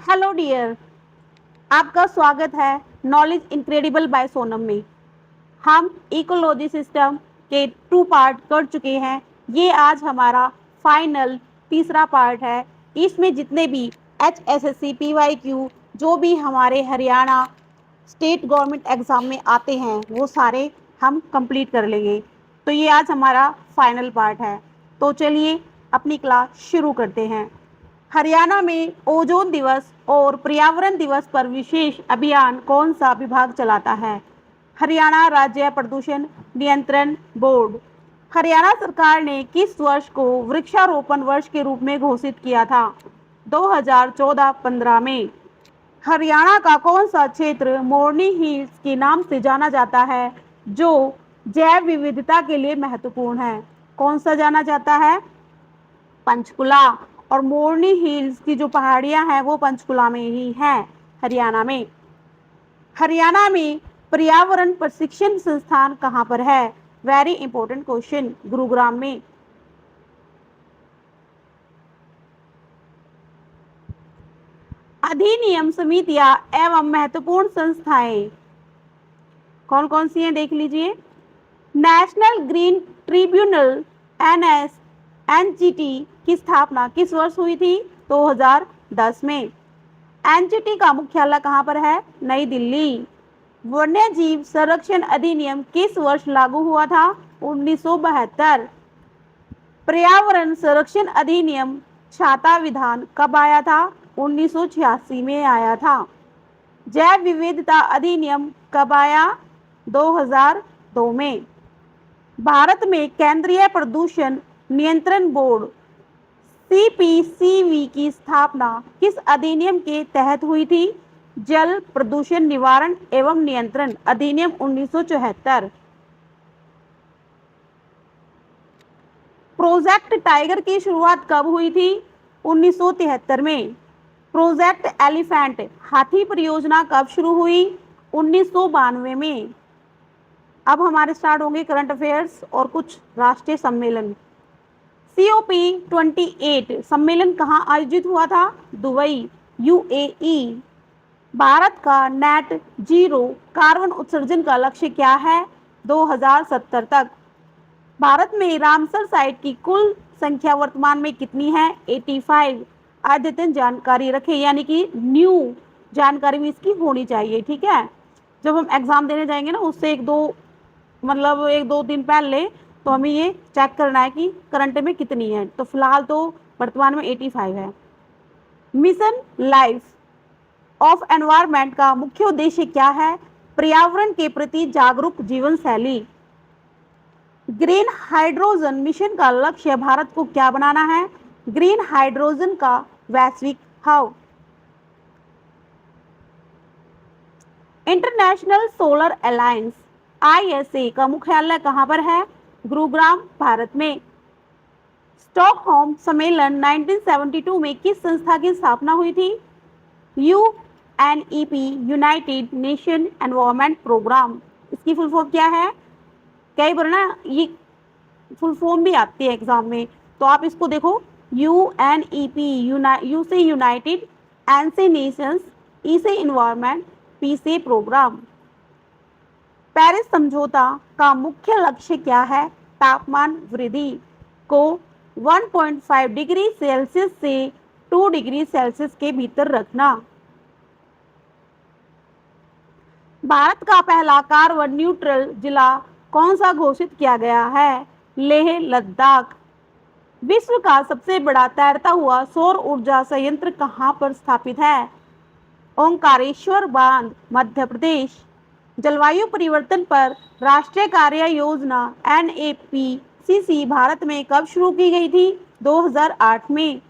Hello dear, आपका स्वागत है नॉलेज इनक्रेडिबल बाय सोनम में। हम इकोलॉजी सिस्टम के 2 पार्ट कर चुके हैं। ये आज हमारा फाइनल तीसरा पार्ट है। इसमें जितने भी HSSC PYQ जो भी हमारे हरियाणा स्टेट गवर्नमेंट एग्ज़ाम में आते हैं वो सारे हम कंप्लीट कर लेंगे। तो ये आज हमारा फाइनल पार्ट है। तो चलिए अपनी क्लास शुरू करते हैं। हरियाणा में ओजोन दिवस और पर्यावरण दिवस पर विशेष अभियान कौन सा विभाग चलाता है? हरियाणा राज्य प्रदूषण नियंत्रण बोर्ड। हरियाणा सरकार ने किस वर्ष को वृक्षारोपण वर्ष के रूप में घोषित किया था? 2014-15 में। हरियाणा का कौन सा क्षेत्र मोरनी हिल्स के नाम से जाना जाता है जो जैव विविधता के लिए महत्वपूर्ण है? कौन सा जाना जाता है? पंचकुला। और मोरनी हिल्स की जो पहाड़ियां हैं वो पंचकुला में ही हैं, हरियाणा में। हरियाणा में पर्यावरण प्रशिक्षण संस्थान कहाँ पर है? वेरी इंपॉर्टेंट क्वेश्चन, गुरुग्राम में। अधिनियम समितियां एवं महत्वपूर्ण संस्थाएं कौन कौन सी हैं देख लीजिए। नेशनल ग्रीन ट्रिब्यूनल NGT की स्थापना किस वर्ष हुई थी? 2010 में। एनजीटी का मुख्यालय कहाँ पर है? नई दिल्ली। वन्यजीव संरक्षण अधिनियम किस वर्ष लागू हुआ था? 1972। पर्यावरण संरक्षण अधिनियम छाता विधान कब आया था? 1986 में आया था। जैव विविधता अधिनियम कब आया? 2002 में। भारत में केंद्रीय प्रदूषण नियंत्रण बोर्ड CPCB की स्थापना किस अधिनियम के तहत हुई थी? जल प्रदूषण निवारण एवं नियंत्रण अधिनियम 1974। प्रोजेक्ट टाइगर की शुरुआत कब हुई थी? 1973 में। प्रोजेक्ट एलिफेंट हाथी परियोजना कब शुरू हुई? 1992 में। अब हमारे स्टार्ट होंगे करंट अफेयर्स और कुछ राष्ट्रीय सम्मेलन। COP28 सम्मेलन कहाँ आयोजित हुआ था? Dubai, UAE। भारत का नेट जीरो कार्बन उत्सर्जन का लक्ष्य क्या है? 2070 तक। भारत में रामसर साइट की कुल संख्या वर्तमान में कितनी है? 85। अद्यतन जानकारी रखें, यानी कि न्यू जानकारी भी इसकी होनी चाहिए, ठीक है। जब हम एग्जाम देने जाएंगे ना उससे एक दो दिन पहले तो हमें ये चेक करना है कि करंट में कितनी है। तो फिलहाल तो वर्तमान में 85 है। मिशन लाइफ ऑफ एनवायरनमेंट का मुख्य उद्देश्य क्या है? पर्यावरण के प्रति जागरूक जीवन शैली। ग्रीन हाइड्रोजन मिशन का लक्ष्य भारत को क्या बनाना है? ग्रीन हाइड्रोजन का वैश्विक hub. International solar alliance ISA का मुख्यालय कहाँ पर है? गुरुग्राम, भारत में। स्टॉकहोम सम्मेलन 1972 में किस संस्था की स्थापना हुई थी? UNEP, United Nation environment programme. इसकी फुल फॉर्म क्या है? कई बार ना ये फुल फॉर्म भी आती है एग्जाम में, तो आप इसको देखो। UNEP, यू से यूनाइटेड, एन से नेशंस, ई से इन्वायरमेंट, पी से प्रोग्राम। पेरिस समझौता का मुख्य लक्ष्य क्या है? तापमान वृद्धि को 1.5 डिग्री सेल्सियस से 2 डिग्री सेल्सियस के भीतर रखना। भारत का पहला कार्बन न्यूट्रल जिला कौन सा घोषित किया गया है? लेह लद्दाख। विश्व का सबसे बड़ा तैरता हुआ सौर ऊर्जा संयंत्र कहाँ पर स्थापित है? ओंकारेश्वर बांध, मध्य प्रदेश। जलवायु परिवर्तन पर राष्ट्रीय कार्य योजना NAPCC भारत में कब शुरू की गई थी? 2008 में।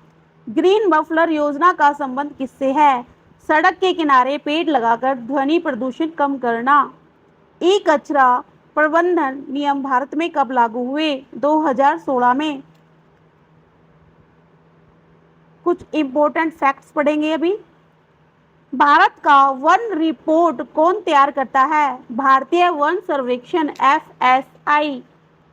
ग्रीन मफलर योजना का संबंध किससे है? सड़क के किनारे पेड़ लगाकर ध्वनि प्रदूषण कम करना। ई कचरा प्रबंधन नियम भारत में कब लागू हुए? 2016 में। कुछ इंपॉर्टेंट फैक्ट्स पढ़ेंगे अभी। भारत का वन रिपोर्ट कौन तैयार करता है? भारतीय वन सर्वेक्षण FSI।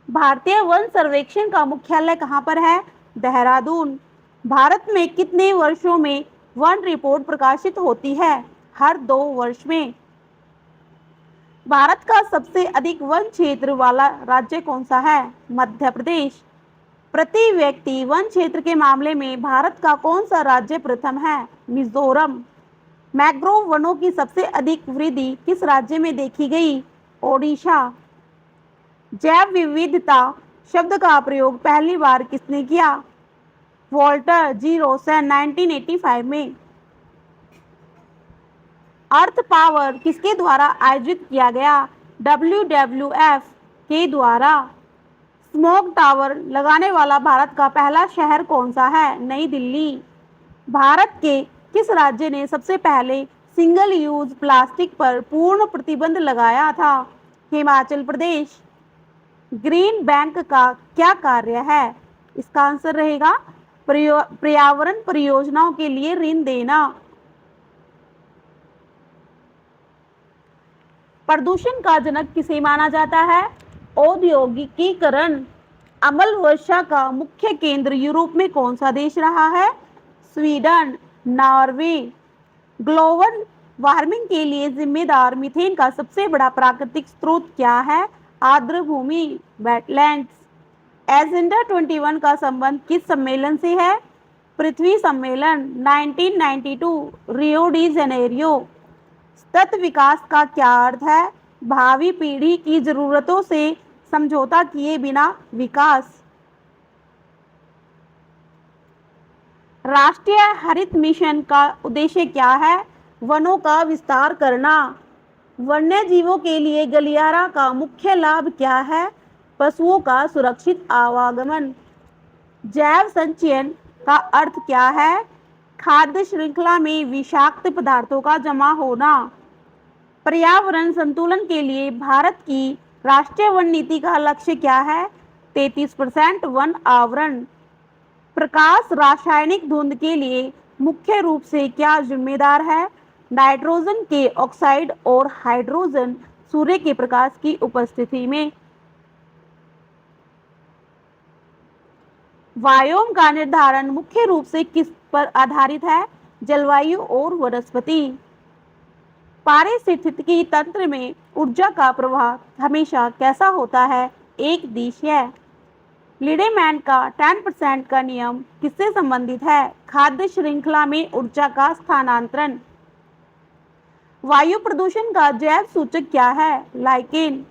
भारतीय वन सर्वेक्षण का मुख्यालय कहाँ पर है? देहरादून। भारत में कितने वर्षों में वन रिपोर्ट प्रकाशित होती है हर 2 वर्ष में। भारत का सबसे अधिक वन क्षेत्र वाला राज्य कौन सा है? मध्य प्रदेश। प्रति व्यक्ति वन क्षेत्र के मामले में भारत का कौन सा राज्य प्रथम है? मिजोरम। मैंग्रोव वनों की सबसे अधिक वृद्धि किस राज्य में देखी गई? ओडिशा। जैव विविधता शब्द का प्रयोग पहली बार किसने किया? वॉल्टर जीरोसन 1985 में। अर्थ पावर किसके द्वारा आयोजित किया गया? WWF के द्वारा। स्मोक टावर लगाने वाला भारत का पहला शहर कौन सा है? नई दिल्ली। भारत के किस राज्य ने सबसे पहले सिंगल यूज प्लास्टिक पर पूर्ण प्रतिबंध लगाया था? हिमाचल प्रदेश। ग्रीन बैंक का क्या कार्य है? इसका आंसर रहेगा पर्यावरण परियोजनाओं के लिए ऋण देना। प्रदूषण का जनक किसे माना जाता है? औद्योगिकीकरण। अम्ल वर्षा का मुख्य केंद्र यूरोप में कौन सा देश रहा है? स्वीडन। नॉर्वे। ग्लोबल वार्मिंग के लिए जिम्मेदार मीथेन का सबसे बड़ा प्राकृतिक स्रोत क्या है? आर्द्र भूमि, वेटलैंड्स। एजेंडा 21 का संबंध किस सम्मेलन से है? पृथ्वी सम्मेलन 1992, रियो डी जेनेरियो। सतत विकास का क्या अर्थ है? भावी पीढ़ी की जरूरतों से समझौता किए बिना विकास। राष्ट्रीय हरित मिशन का उद्देश्य क्या है? वनों का विस्तार करना। वन्य जीवों के लिए गलियारा का मुख्य लाभ क्या है? पशुओं का सुरक्षित आवागमन। जैव संचयन का अर्थ क्या है? खाद्य श्रृंखला में विषाक्त पदार्थों का जमा होना। पर्यावरण संतुलन के लिए भारत की राष्ट्रीय वन नीति का लक्ष्य क्या है? 33% वन आवरण। प्रकाश रासायनिक धुंध के लिए मुख्य रूप से क्या जिम्मेदार है? नाइट्रोजन के ऑक्साइड और हाइड्रोजन सूर्य के प्रकाश की उपस्थिति में। वायोम का निर्धारण मुख्य रूप से किस पर आधारित है? जलवायु और वनस्पति। पारिस्थितिकी तंत्र में ऊर्जा का प्रवाह हमेशा कैसा होता है? एक दिशीय। लिडेमैन का 10% का नियम किससे संबंधित है? खाद्य श्रृंखला में ऊर्जा का स्थानांतरण। वायु प्रदूषण का जैव सूचक क्या है? Lichen.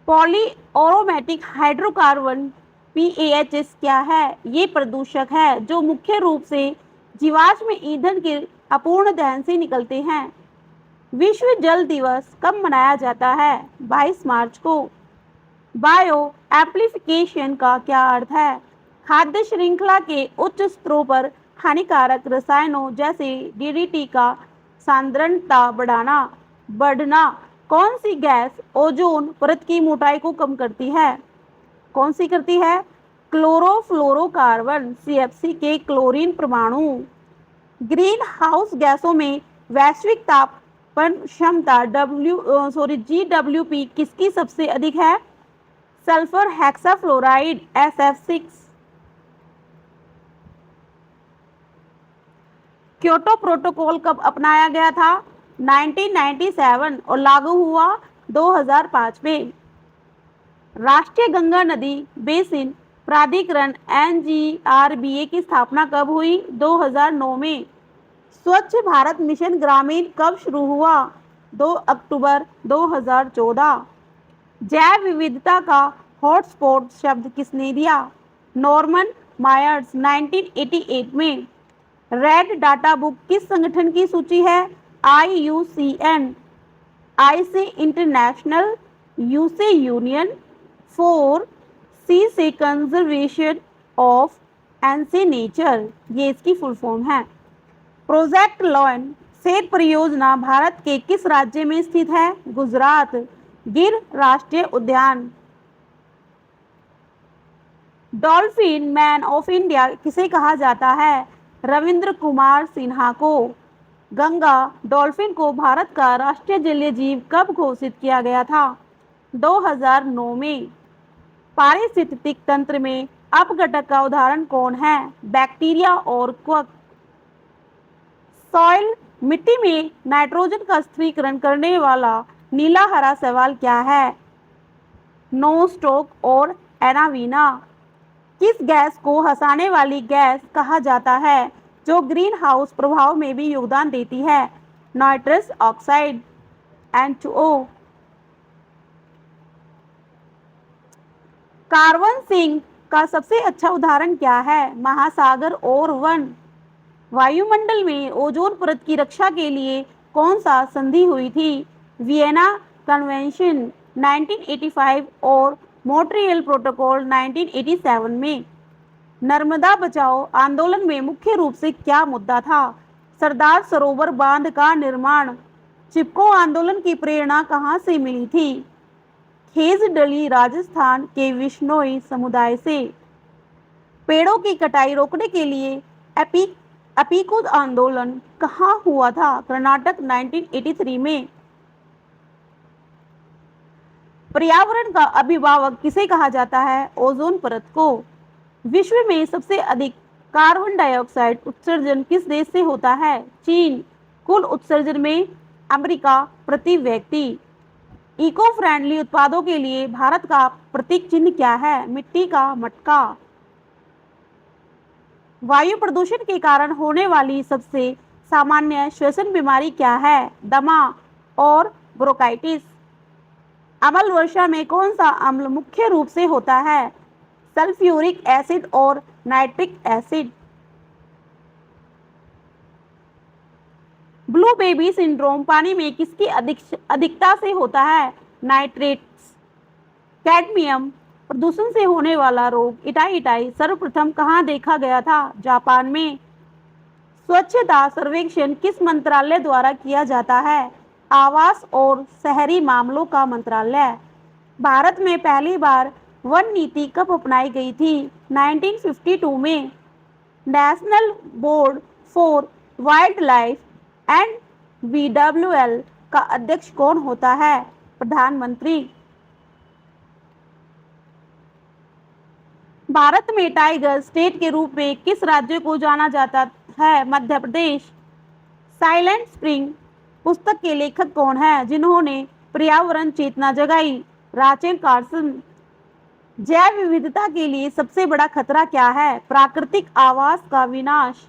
Poly aromatic hydrocarbon PAHs क्या है? ये प्रदूषक है जो मुख्य रूप से जीवाश्म ईंधन के अपूर्ण दहन से निकलते हैं। विश्व जल दिवस कब मनाया जाता है? 22 मार्च को। बायो एम्प्लीफिकेशन का क्या अर्थ है? खाद्य श्रृंखला के उच्च स्तरों पर हानिकारक रसायनों जैसे DDT का सांद्रता बढ़ना। कौन सी गैस ओजोन परत की मोटाई को कम करती है? कौन सी करती है? क्लोरोफ्लोरोकार्बन CFC के क्लोरीन परमाणु। ग्रीन हाउस गैसों में वैश्विक तापमान क्षमता GWP किसकी सबसे अधिक है? Sulphur hexafluoride SF6। Kyoto protocol कब अपनाया गया था? 1997 और लागू हुआ 2005 में। राष्ट्रीय गंगा नदी बेसिन प्राधिकरण NGRBA की स्थापना कब हुई? 2009 में। स्वच्छ भारत मिशन ग्रामीण कब शुरू हुआ? 2 अक्टूबर 2014। जैव विविधता का हॉटस्पॉट शब्द किसने दिया? नॉर्मन मायर्स 1988 में। रेड डाटा बुक किस संगठन की सूची है? IUCN। I से इंटरनेशनल, U से यूनियन, 4 C से कंजर्वेशन ऑफ, N से नेचर, ये इसकी फुल फॉर्म है। प्रोजेक्ट लॉयन सेर परियोजना भारत के किस राज्य में स्थित है? गुजरात। गिर राष्ट्रीय उद्यान। डॉल्फिन मैन ऑफ इंडिया किसे कहा जाता है? रविंद्र कुमार सिन्हा को। गंगा डॉल्फिन को भारत का राष्ट्रीय जलीय जीव कब घोषित किया गया था? 2009 में। पारिस्थितिक तंत्र में अपघटक का उदाहरण कौन है? बैक्टीरिया और क्वक। सॉइल मिट्टी में नाइट्रोजन का स्थिरीकरण करने वाला नीला हरा शैवाल क्या है? नोस्टॉक और एनावीना। किस गैस को हंसाने वाली गैस कहा जाता है जो ग्रीन हाउस प्रभाव में भी योगदान देती है? Nitrous oxide, N2O। Carbon sink का सबसे अच्छा उदाहरण क्या है? महासागर और वन। वायुमंडल में ओजोन परत की रक्षा के लिए कौन सा संधि हुई थी? वियना कन्वेंशन 1985 और मॉन्ट्रियल प्रोटोकॉल 1987 में। नर्मदा बचाओ आंदोलन में मुख्य रूप से क्या मुद्दा था? सरदार सरोवर बांध का निर्माण। चिपको आंदोलन की प्रेरणा कहाँ से मिली थी? खेजडली राजस्थान के विश्नोई समुदाय से। पेड़ों की कटाई रोकने के लिए एपीकूद आंदोलन कहाँ हुआ था? कर्नाटक 1983 में। पर्यावरण का अभिभावक किसे कहा जाता है? ओजोन परत को। विश्व में सबसे अधिक कार्बन डाइऑक्साइड उत्सर्जन किस देश से होता है? चीन। कुल उत्सर्जन में अमेरिका प्रति व्यक्ति। इको फ्रेंडली उत्पादों के लिए भारत का प्रतीक चिन्ह क्या है? मिट्टी का मटका। वायु प्रदूषण के कारण होने वाली सबसे सामान्य श्वसन बीमारी क्या है? दमा और ब्रोंकाइटिस। अम्ल वर्षा में कौन सा अम्ल मुख्य रूप से होता है? सल्फ्यूरिक एसिड और nitric acid. Blue baby syndrome पानी में किसकी अधिकता से होता है? नाइट्रेट्स। कैडमियम प्रदूषण से होने वाला रोग इटाई सर्वप्रथम कहाँ देखा गया था? जापान में। स्वच्छता सर्वेक्षण किस मंत्रालय द्वारा किया जाता है? आवास और शहरी मामलों का मंत्रालय। भारत में पहली बार वन नीति कब अपनाई गई थी? 1952 में। National board for wild life and BWL का अध्यक्ष कौन होता है? प्रधानमंत्री। भारत में टाइगर स्टेट के रूप में किस राज्य को जाना जाता है? मध्य प्रदेश। साइलेंट स्प्रिंग पुस्तक के लेखक कौन है जिन्होंने पर्यावरण चेतना जगाई? Rachel Carson. जैव विविधता के लिए सबसे बड़ा खतरा क्या है? प्राकृतिक आवास का विनाश।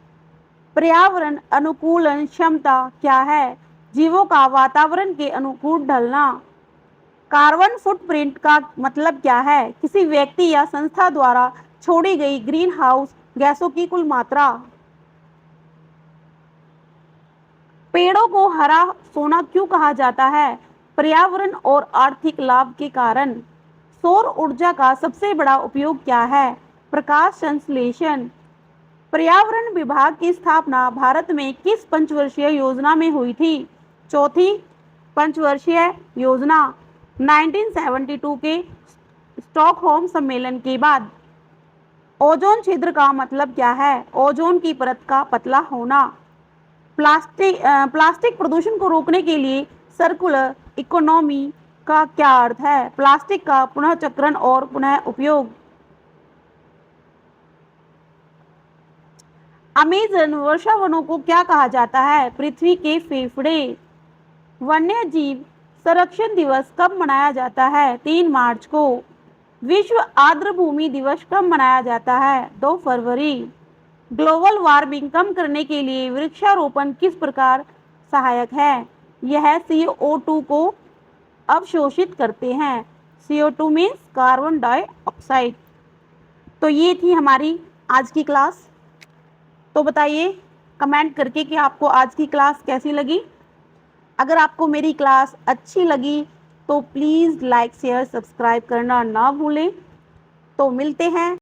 पर्यावरण अनुकूलन क्षमता क्या है? जीवों का वातावरण के अनुकूल ढलना। कार्बन फुटप्रिंट का मतलब क्या है? किसी व्यक्ति या संस्था द्वारा छोड़ी गई ग्रीन हाउस गैसों की कुल मात्रा। पेड़ों को हरा सोना क्यों कहा जाता है? पर्यावरण और आर्थिक लाभ के कारण। सौर ऊर्जा का सबसे बड़ा उपयोग क्या है? प्रकाश संश्लेषण। पर्यावरण विभाग की स्थापना भारत में किस पंचवर्षीय योजना में हुई थी? चौथी पंचवर्षीय योजना 1972 के स्टॉकहोम सम्मेलन के बाद। ओजोन छिद्र का मतलब क्या है? ओजोन की परत का पतला होना। प्लास्टिक प्रदूषण को रोकने के लिए सर्कुलर इकोनॉमी का क्या अर्थ है? प्लास्टिक का पुनः चक्रण और पुनः उपयोग। अमेजन वर्षा वनों को क्या कहा जाता है? पृथ्वी के फेफड़े। वन्य जीव संरक्षण दिवस कब मनाया जाता है? 3 मार्च को। विश्व आर्द्र भूमि दिवस कब मनाया जाता है? 2 फरवरी। ग्लोबल वार्मिंग कम करने के लिए वृक्षारोपण किस प्रकार सहायक है? यह CO2 को अवशोषित करते हैं। CO2 means carbon dioxide. तो ये थी हमारी आज की क्लास। तो बताइए कमेंट करके कि आपको आज की क्लास कैसी लगी। अगर आपको मेरी क्लास अच्छी लगी तो प्लीज़ लाइक शेयर सब्सक्राइब करना ना भूलें। तो मिलते हैं